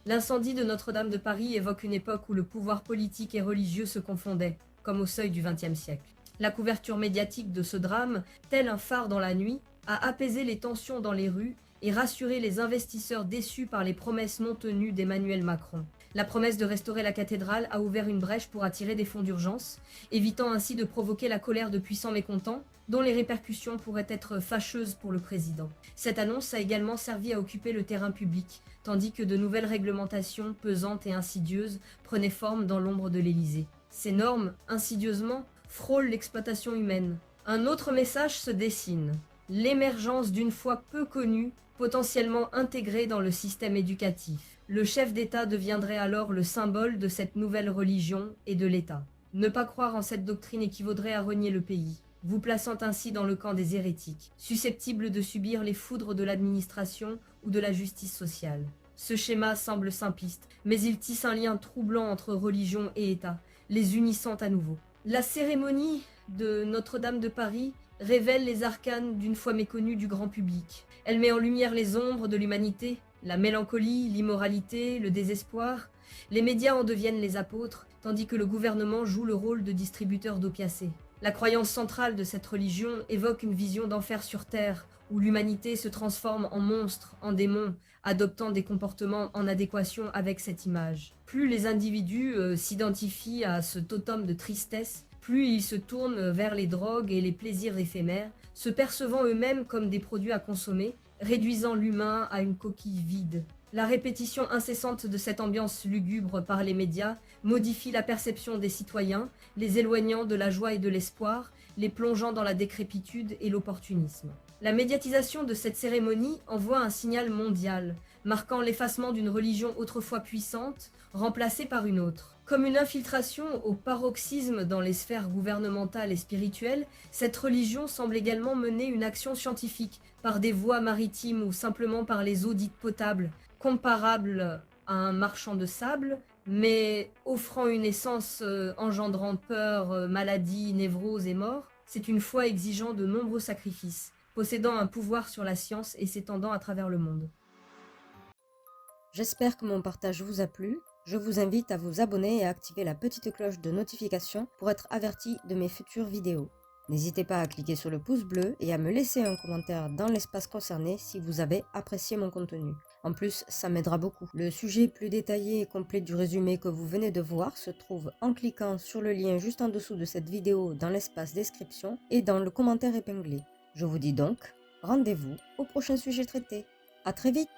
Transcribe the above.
L'incendie de Notre-Dame de Paris évoque une époque où le pouvoir politique et religieux se confondaient, comme au seuil du XXe siècle. La couverture médiatique de ce drame, tel un phare dans la nuit, a apaisé les tensions dans les rues et rassuré les investisseurs déçus par les promesses non tenues d'Emmanuel Macron. La promesse de restaurer la cathédrale a ouvert une brèche pour attirer des fonds d'urgence, évitant ainsi de provoquer la colère de puissants mécontents, dont les répercussions pourraient être fâcheuses pour le président. Cette annonce a également servi à occuper le terrain public, tandis que de nouvelles réglementations pesantes et insidieuses prenaient forme dans l'ombre de l'Élysée. Ces normes, insidieusement, frôlent l'exploitation humaine. Un autre message se dessine: l'émergence d'une foi peu connue, potentiellement intégrée dans le système éducatif. Le chef d'État deviendrait alors le symbole de cette nouvelle religion et de l'État. Ne pas croire en cette doctrine équivaudrait à renier le pays, vous plaçant ainsi dans le camp des hérétiques, susceptibles de subir les foudres de l'administration ou de la justice sociale. Ce schéma semble simpliste, mais il tisse un lien troublant entre religion et État, les unissant à nouveau. La cérémonie de Notre-Dame de Paris révèle les arcanes d'une foi méconnue du grand public. Elle met en lumière les ombres de l'humanité, la mélancolie, l'immoralité, le désespoir. Les médias en deviennent les apôtres, tandis que le gouvernement joue le rôle de distributeur d'opiacés. La croyance centrale de cette religion évoque une vision d'enfer sur terre, où l'humanité se transforme en monstre, en démon, adoptant des comportements en adéquation avec cette image. Plus les individus s'identifient à ce totem de tristesse, plus ils se tournent vers les drogues et les plaisirs éphémères, se percevant eux-mêmes comme des produits à consommer, réduisant l'humain à une coquille vide. La répétition incessante de cette ambiance lugubre par les médias modifie la perception des citoyens, les éloignant de la joie et de l'espoir, les plongeant dans la décrépitude et l'opportunisme. La médiatisation de cette cérémonie envoie un signal mondial, marquant l'effacement d'une religion autrefois puissante, remplacée par une autre. Comme une infiltration au paroxysme dans les sphères gouvernementales et spirituelles, cette religion semble également mener une action scientifique, par des voies maritimes ou simplement par les eaux dites potables, comparables à un marchand de sable, mais offrant une essence engendrant peur, maladie, névrose et mort. C'est une foi exigeant de nombreux sacrifices, possédant un pouvoir sur la science et s'étendant à travers le monde. J'espère que mon partage vous a plu. Je vous invite à vous abonner et à activer la petite cloche de notification pour être averti de mes futures vidéos. N'hésitez pas à cliquer sur le pouce bleu et à me laisser un commentaire dans l'espace concerné si vous avez apprécié mon contenu. En plus, ça m'aidera beaucoup. Le sujet plus détaillé et complet du résumé que vous venez de voir se trouve en cliquant sur le lien juste en dessous de cette vidéo dans l'espace description et dans le commentaire épinglé. Je vous dis donc, rendez-vous au prochain sujet traité. À très vite!